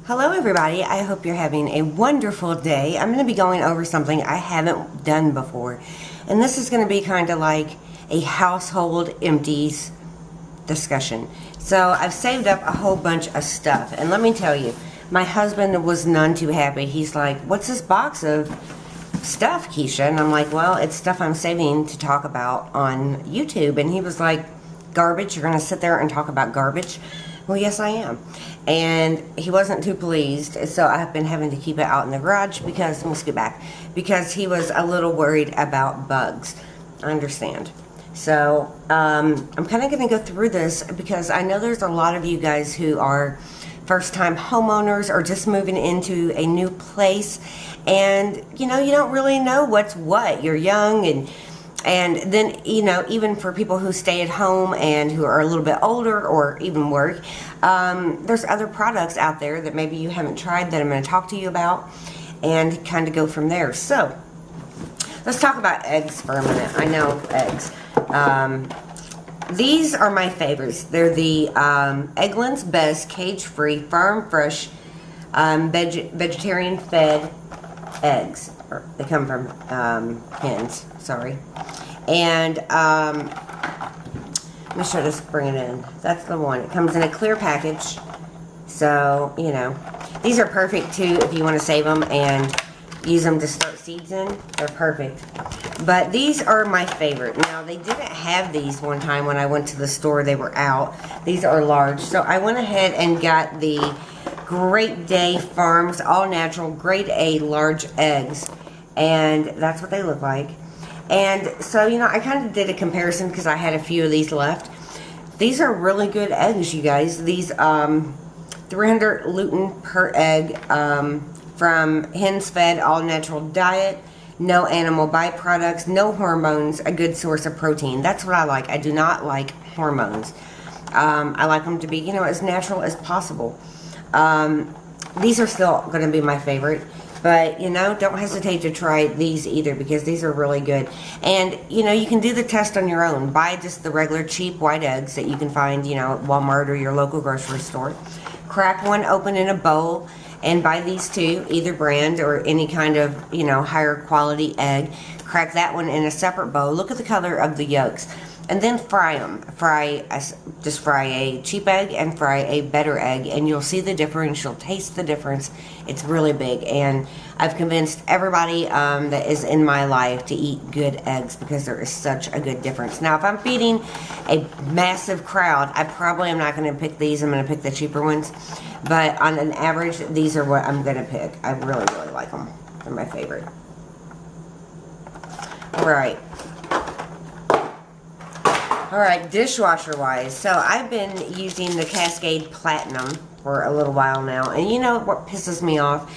Hello everybody, I hope you're having a wonderful day. I'm going to be going over something I haven't done before. And this is going to be kind of like a household empties discussion. So I've saved up a whole bunch of stuff. And let me tell you, my husband was none too happy. He's like, what's this box of stuff, Keisha? And I'm like, well, it's stuff I'm saving to talk about on YouTube. And he was like, garbage? You're going to sit there and talk about garbage? Well, yes, I am. And he wasn't too pleased, so I've been having to keep it out in the garage because, let me scoot back, because he was a little worried about bugs. I understand. So, I'm kind of going to go through this because I know there's a lot of you guys who are first-time homeowners or just moving into a new place, and, you know, you don't really know what's what. You're young, and then, you know, even for people who stay at home and who are a little bit older or even work, there's other products out there that maybe you haven't tried that I'm going to talk to you about and kind of go from there. So, let's talk about eggs for a minute. I know eggs. These are my favorites. They're the Eggland's Best Cage-Free Farm Fresh Vegetarian Fed eggs. They come from hens, sorry. And let me show this, bring it in. That's the one. It comes in a clear package. So, you know, these are perfect too if you want to save them and use them to start seeds in. They're perfect. But these are my favorite. Now, they didn't have these one time when I went to the store. They were out. These are large. So I went ahead and got the Great Day Farms All Natural Grade A Large Eggs. And that's what they look like. And so, you know, I kind of did a comparison because I had a few of these left. These are really good eggs, you guys. These 300 lutein per egg from hens fed all natural diet, no animal byproducts, no hormones, a good source of protein. That's what I like. I do not like hormones. I like them to be, you know, as natural as possible. These are still going to be my favorite. But, you know, don't hesitate to try these either because these are really good. And, you know, you can do the test on your own. Buy just the regular cheap white eggs that you can find, you know, at Walmart or your local grocery store. Crack one open in a bowl and buy these two, either brand or any kind of, you know, higher quality egg. Crack that one in a separate bowl. Look at the color of the yolks. And then fry them. Just fry a cheap egg and fry a better egg, and you'll see the difference. You'll taste the difference. It's really big, and I've convinced everybody that is in my life to eat good eggs because there is such a good difference. Now, if I'm feeding a massive crowd, I probably am not going to pick these. I'm going to pick the cheaper ones, but on an average, these are what I'm going to pick. I really, really like them. They're my favorite. All right. Alright, dishwasher wise, so I've been using the Cascade Platinum for a little while now, and you know what pisses me off?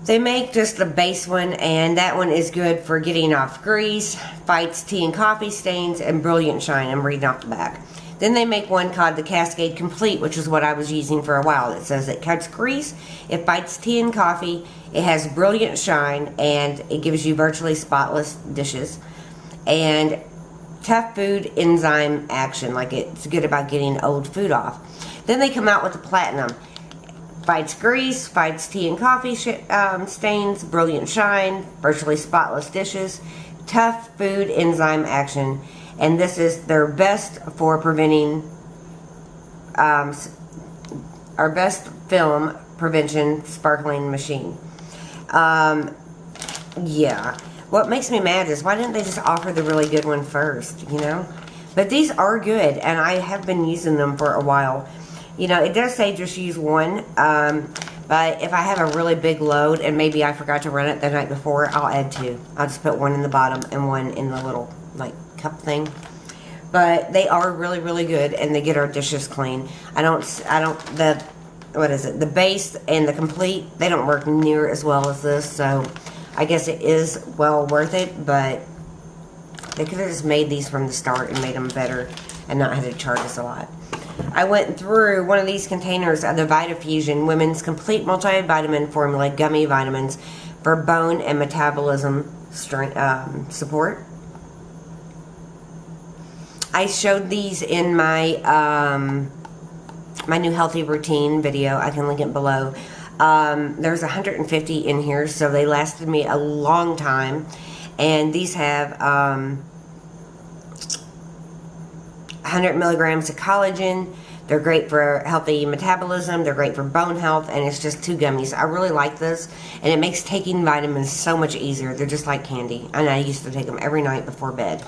They make just the base one, and that one is good for getting off grease, fights tea and coffee stains, and brilliant shine. I'm reading off the back. Then they make one called the Cascade Complete, which is what I was using for a while. It says it cuts grease, it fights tea and coffee, it has brilliant shine, and it gives you virtually spotless dishes. And tough food enzyme action, like it's good about getting old food off. Then they come out with the Platinum. Fights grease, fights tea and coffee stains, brilliant shine, virtually spotless dishes, tough food enzyme action. And this is their best for preventing, our best film prevention sparkling machine. Yeah. What makes me mad is why didn't they just offer the really good one first, you know? But these are good, and I have been using them for a while. You know, it does say just use one, but if I have a really big load and maybe I forgot to run it the night before, I'll add two. I'll just put one in the bottom and one in the little, like, cup thing. But they are really, really good, and they get our dishes clean. The base and the complete, they don't work near as well as this, so I guess it is well worth it, but they could have just made these from the start and made them better and not had to charge us a lot. I went through one of these containers of the VitaFusion Women's Complete Multivitamin Formula Gummy Vitamins for bone and metabolism support. I showed these in my my new healthy routine video. I can link it below. There's 150 in here, so they lasted me a long time. And these have 100 milligrams of collagen. They're great for healthy metabolism. They're great for bone health, and it's just 2 gummies. I really like this, and it makes taking vitamins so much easier. They're just like candy, and I used to take them every night before bed.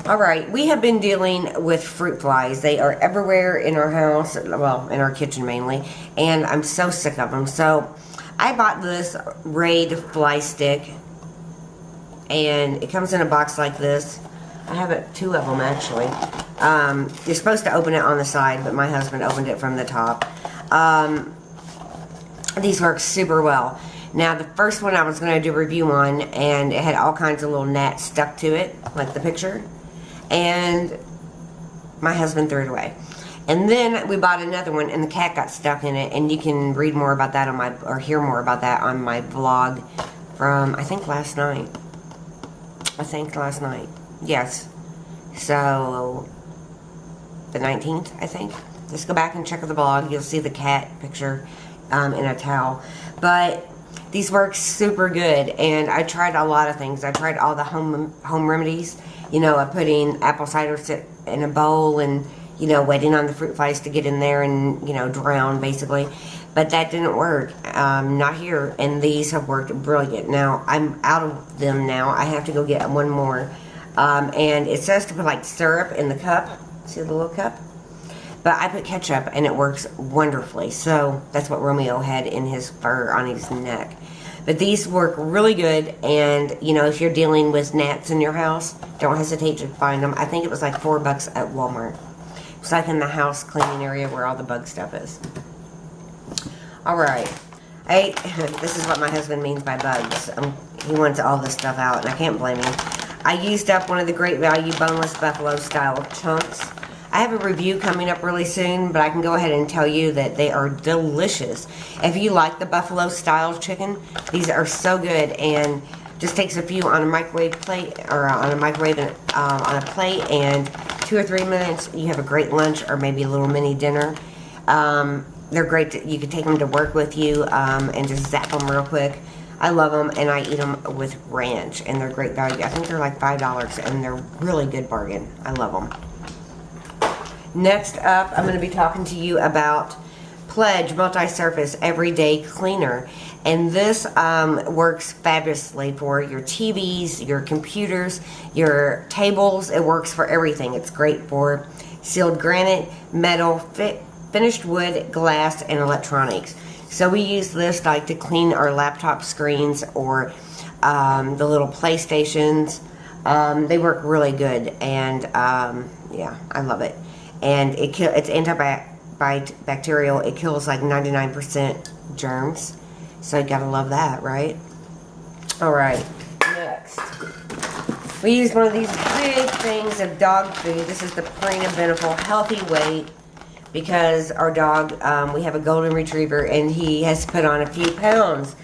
Alright, we have been dealing with fruit flies. They are everywhere in our house, well, in our kitchen mainly, and I'm so sick of them. So, I bought this Raid fly stick, and it comes in a box like this. I have 2 of them actually. You're supposed to open it on the side, but my husband opened it from the top. These work super well. Now, the first one I was going to do a review on, and it had all kinds of little gnats stuck to it, like the picture. And my husband threw it away. And then we bought another one, and the cat got stuck in it. And you can read more about that on my, or hear more about that on my vlog from, I think, last night. Yes. So, the 19th, I think. Just go back and check the vlog. You'll see the cat picture in a towel. But these work super good. And I tried a lot of things. I tried all the home remedies. You know, putting apple cider in a bowl and, you know, waiting on the fruit flies to get in there and, you know, drown, basically. But that didn't work. Not here. And these have worked really good. Now, I'm out of them now. I have to go get one more. And it says to put, like, syrup in the cup. See the little cup? But I put ketchup, and it works wonderfully. So, that's what Romeo had in his fur on his neck. But these work really good. And, you know, if you're dealing with gnats in your house, don't hesitate to find them. I think it was like $4 at Walmart. It's like in the house cleaning area where all the bug stuff is. Alright, this is what my husband means by bugs. He wants all this stuff out, and I can't blame him. I used up one of the Great Value boneless buffalo style chunks. I have a review coming up really soon, but I can go ahead and tell you that they are delicious. If you like the buffalo style chicken, these are so good, and just takes a few on a microwave plate, or on a plate, and 2 or 3 minutes, you have a great lunch, or maybe a little mini dinner. They're great. You can take them to work with you and just zap them real quick. I love them, and I eat them with ranch, and they're great value. I think they're like $5, and they're really good bargain. I love them. Next up, I'm going to be talking to you about Pledge Multi-Surface Everyday Cleaner. And this works fabulously for your TVs, your computers, your tables. It works for everything. It's great for sealed granite, metal, finished wood, glass, and electronics. So we use this like to clean our laptop screens or the little PlayStations. They work really good, and yeah, I love it. And it's antibacterial. It kills like 99% germs. So you gotta love that, right? Alright, next. We use one of these big things of dog food. This is the Purina Beneful Healthy Weight, because our dog, we have a golden retriever, and he has put on a few pounds.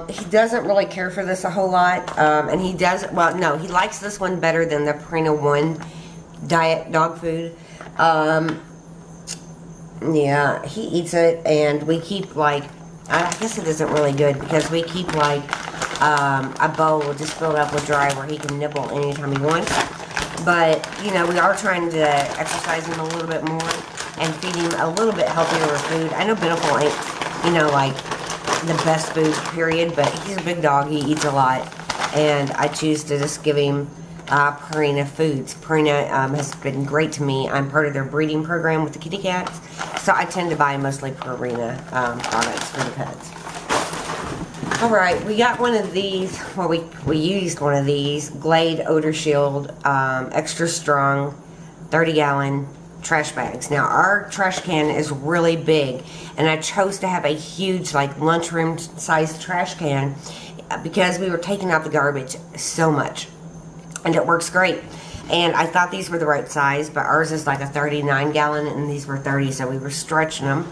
He doesn't really care for this a whole lot, and he doesn't, well, no, he likes this one better than the Purina One diet dog food. Yeah, he eats it, and we keep, like, I guess it isn't really good, because we keep, like, a bowl just filled up with dry where he can nibble anytime he wants. But, you know, we are trying to exercise him a little bit more and feed him a little bit healthier food. I know Beneful ain't, you know, like, the best food, period, but he's a big dog. He eats a lot, and I choose to just give him Purina foods. Purina has been great to me. I'm part of their breeding program with the kitty cats, so I tend to buy mostly Purina products for the pets. Alright, we got one of these, well, we used one of these, Glade Odor Shield, extra strong, 30-gallon trash bags. Now, our trash can is really big, and I chose to have a huge, like, lunchroom-sized trash can because we were taking out the garbage so much. And it works great. And I thought these were the right size, but ours is like a 39-gallon, and these were 30, so we were stretching them.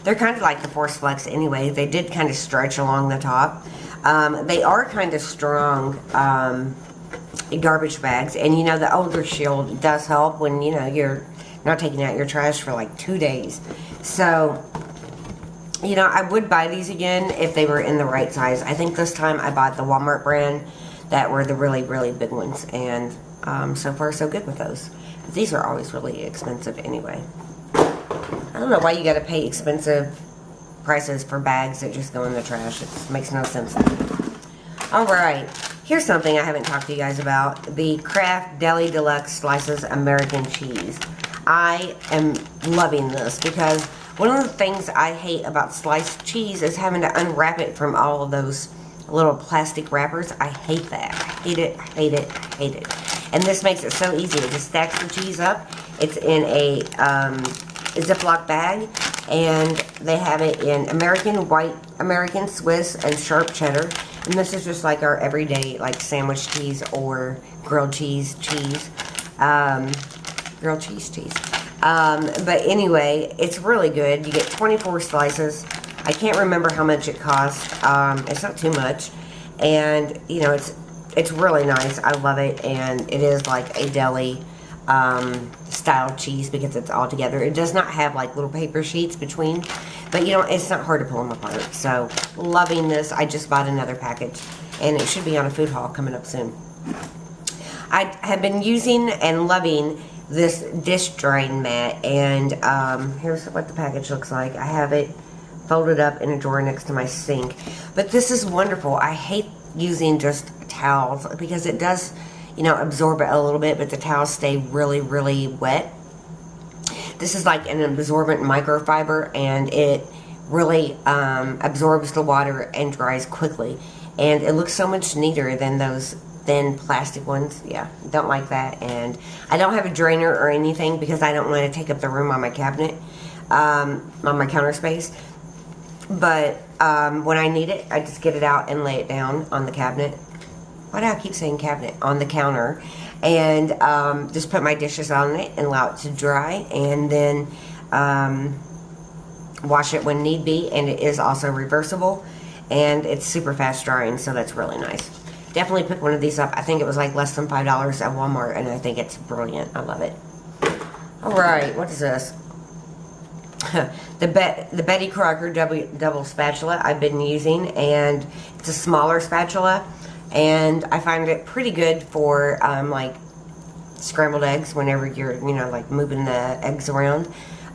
They're kind of like the Force Flex anyway. They did kind of stretch along the top. They are kind of strong. garbage bags. And you know, the older shield does help when, you know, you're not taking out your trash for like 2 days. So, you know, I would buy these again if they were in the right size. I think this time I bought the Walmart brand that were the really, really big ones. And so far, so good with those. But these are always really expensive anyway. I don't know why you got to pay expensive prices for bags that just go in the trash. It makes no sense to me. Alright, here's something I havenent talked to you guys about. The Kraft Deli Deluxe Slices American Cheese. I am loving this because one of the things I hate about sliced cheese is having to unwrap it from all of those little plastic wrappers. I hate that. I hate it, hate it, hate it. And this makes it so easy. It just stacks the cheese up. It's in a Ziploc bag, and they have it in American white, American Swiss, and sharp cheddar. And this is just like our everyday, like sandwich cheese or grilled cheese. Grilled cheese. But anyway, it's really good. You get 24 slices. I can't remember how much it costs. It's not too much, and you know, it's really nice. I love it, and it is like a deli style cheese because it's all together. It does not have like little paper sheets between, but you know, it's not hard to pull them apart. So loving this. I just bought another package, and it should be on a food haul coming up soon. I have been using and loving this dish drain mat, and here's what the package looks like. I have it folded up in a drawer next to my sink, but this is wonderful. I hate using just towels because it does, you know, absorb it a little bit, but the towels stay really, really wet. This is like an absorbent microfiber, and it really absorbs the water and dries quickly, and it looks so much neater than those thin plastic ones. Yeah, don't like that. And I don't have a drainer or anything because I don't want to take up the room on my cabinet, on my counter space. But when I need it, I just get it out and lay it down on the cabinet. Why do I keep saying cabinet? On the counter. And just put my dishes on it and allow it to dry. And then wash it when need be. And it is also reversible. And it's super fast drying, so that's really nice. Definitely pick one of these up. I think it was like less than $5 at Walmart, and I think it's brilliant. I love it. Alright, what is this? the Betty Crocker double spatula I've been using, and it's a smaller spatula, and I find it pretty good for like scrambled eggs whenever you're, you know, like moving the eggs around.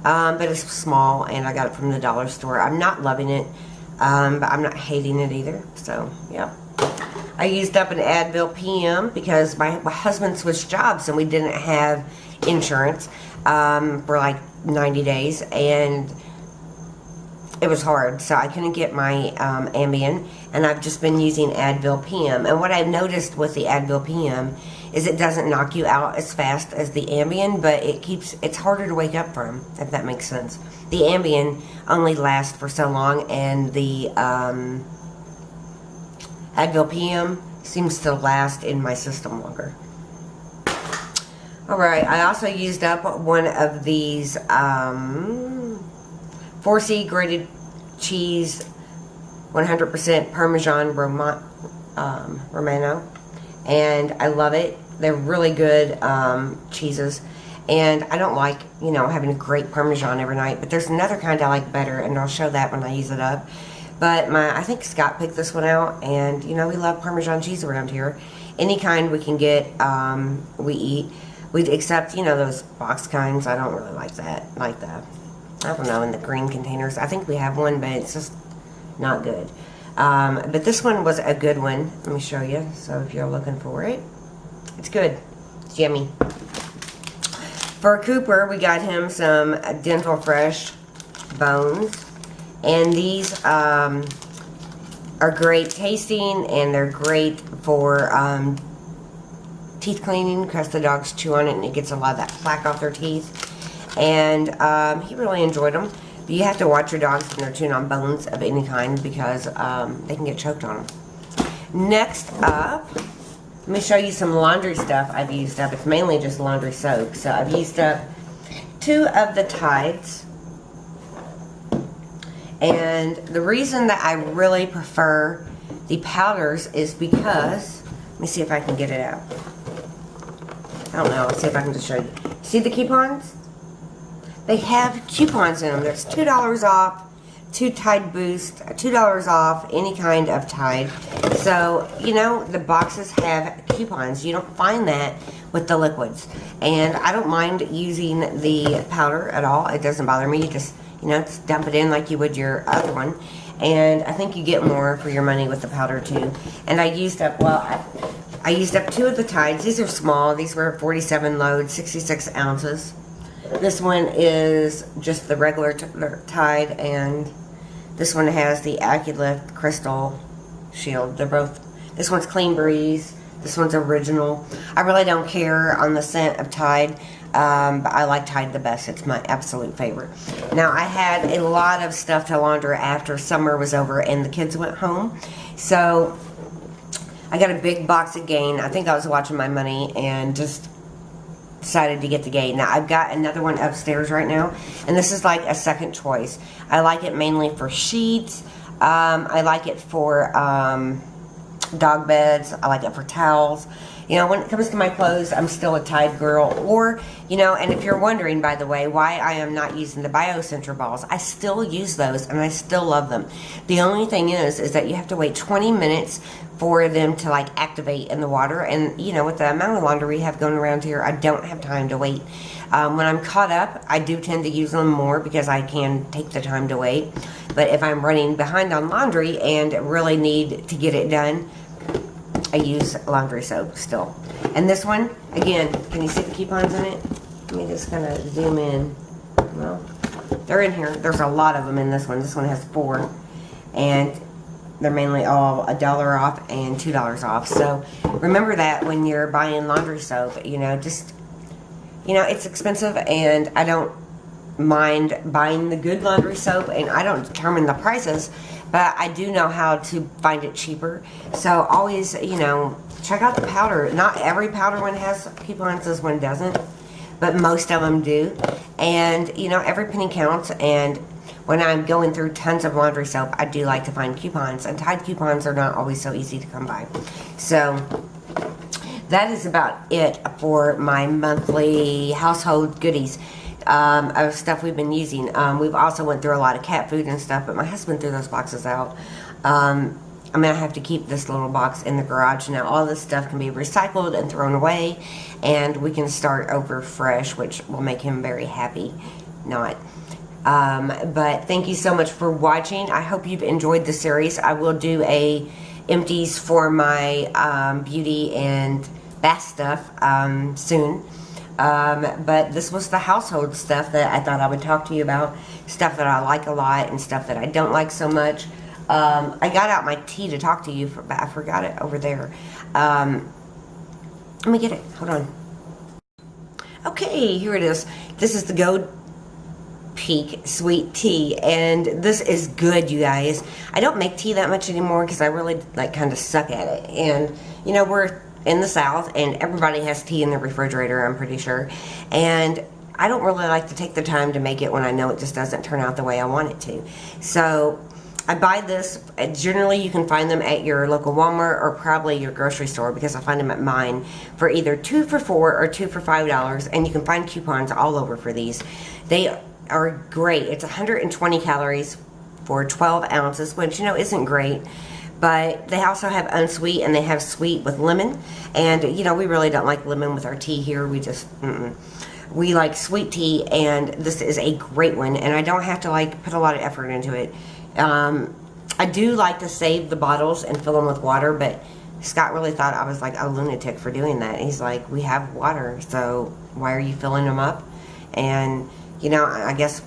But it's small, and I got it from the dollar store. I'm not loving it, but I'm not hating it either. So yeah. I used up an Advil PM because my husband switched jobs and we didn't have insurance for like 90 days, and it was hard, so I couldn't get my Ambien, and I've just been using Advil PM. And what I've noticed with the Advil PM is it doesn't knock you out as fast as the Ambien, but it's harder to wake up from, if that makes sense. The Ambien only lasts for so long, and the Advil PM seems to last in my system longer. Alright, I also used up one of these 4C grated cheese 100% Parmesan Romano, and I love it. They're really good cheeses, and I don't like, you know, having a great Parmesan every night, but there's another kind I like better, and I'll show that when I use it up. But I think Scott picked this one out, and you know, we love Parmesan cheese around here. Any kind we can get, we eat. Except, you know, those box kinds. I don't really like that. Like the, I don't know, in the green containers. I think we have one, but it's just not good. But this one was a good one. Let me show you. So if you're looking for it, it's good. It's yummy. For Cooper, we got him some Dental Fresh bones. And these are great tasting, and they're great for teeth cleaning because the dogs chew on it and it gets a lot of that plaque off their teeth. And he really enjoyed them. But you have to watch your dogs when they're chewing on bones of any kind because they can get choked on them. Next up, let me show you some laundry stuff I've used up. It's mainly just laundry soap. So I've used up 2 of the Tides. And the reason that I really prefer the powders is because, let me see if I can get it out. I don't know. Let's see if I can just show you. See the coupons? They have coupons in them. There's $2 off, 2 Tide Boost, $2 off any kind of Tide. So, you know, the boxes have coupons. You don't find that with the liquids. And I don't mind using the powder at all. It doesn't bother me. You just, you know, just dump it in like you would your other one. And I think you get more for your money with the powder too. And I used up, well, I used up 2 of the Tides. These are small. These were 47 loads, 66 ounces. This one is just the regular Tide, and this one has the AccuLift Crystal Shield. They're both, this one's Clean Breeze, this one's original. I really don't care on the scent of Tide, but I like Tide the best. It's my absolute favorite. Now, I had a lot of stuff to launder after summer was over and the kids went home. So, I got a big box of Gain. I think I was watching my money and just decided to get the Gain. Now, I've got another one upstairs right now, and this is like a second choice. I like it mainly for sheets. I like it for dog beds. I like it for towels. You know, when it comes to my clothes, I'm still a Tide girl. Or, you know, and if you're wondering, by the way, why I am not using the BioCenter balls, I still use those, and I still love them. The only thing is that you have to wait 20 minutes for them to, like, activate in the water. And, you know, with the amount of laundry we have going around here, I don't have time to wait. When I'm caught up, I do tend to use them more because I can take the time to wait. But if I'm running behind on laundry and really need to get it done, I use laundry soap still. And this one, again, can you see the coupons in it? Let me just kind of zoom in. Well, they're in here. There's a lot of them in this one. This one has 4. And they're mainly all $1 off and $2 off. So remember that when you're buying laundry soap, you know, just, you know, it's expensive, and I don't mind buying the good laundry soap, and I don't determine the prices, but I do know how to find it cheaper. So always, you know, check out the powder. Not every powder one has coupons, this one doesn't, but most of them do. And, you know, every penny counts, and when I'm going through tons of laundry soap, I do like to find coupons, and Tide coupons are not always so easy to come by. So that is about it for my monthly household goodies of stuff we've been using. We've also went through a lot of cat food and stuff, but my husband threw those boxes out. I'm going to have to keep this little box in the garage. Now, all this stuff can be recycled and thrown away, and we can start over fresh, which will make him very happy. Not. But thank you so much for watching. I hope you've enjoyed the series. I will do a empties for my beauty and bath stuff soon. But this was the household stuff that I thought I would talk to you about. Stuff that I like a lot and stuff that I don't like so much. I got out my tea to talk to you, but I forgot it over there. Let me get it. Hold on. Okay, here it is. This is the Go Peak sweet tea, and this is good, you guys. I don't make tea that much anymore because I really like kind of suck at it. And you know, we're in the South, and everybody has tea in the refrigerator, I'm pretty sure. And I don't really like to take the time to make it when I know it just doesn't turn out the way I want it to. So I buy this. Generally, you can find them at your local Walmart or probably your grocery store, because I find them at mine for either 2 for $4 or 2 for $5, and you can find coupons all over for these. They are great. It's 120 calories for 12 ounces, which, you know, isn't great. But they also have unsweet, and they have sweet with lemon. And, you know, we really don't like lemon with our tea here. We just, we like sweet tea, and this is a great one. And I don't have to, like, put a lot of effort into it. I do like to save the bottles and fill them with water, but Scott really thought I was like a lunatic for doing that. He's like, we have water, so why are you filling them up? And, you know, I guess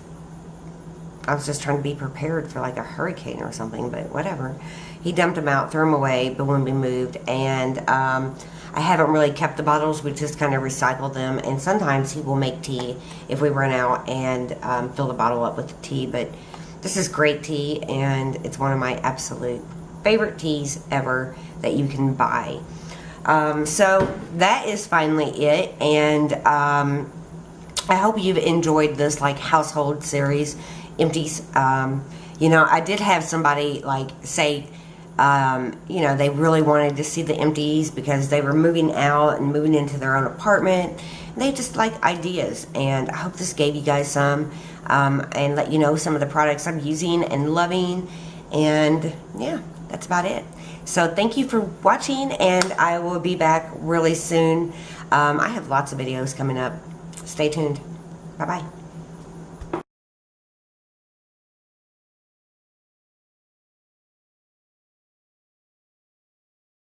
I was just trying to be prepared for like a hurricane or something, but whatever. He dumped them out, threw them away, but when we moved, and I haven't really kept the bottles. We just kind of recycle them, and sometimes he will make tea if we run out and fill the bottle up with the tea. But this is great tea, and it's one of my absolute favorite teas ever that you can buy. So that is finally it, and I hope you've enjoyed this like household series, Empties. You know, I did have somebody like say, You know, they really wanted to see the Empties because they were moving out and moving into their own apartment. They just like ideas, and I hope this gave you guys some, and let you know some of the products I'm using and loving. And yeah, that's about it. So thank you for watching, and I will be back really soon. I have lots of videos coming up. Stay tuned. Bye bye.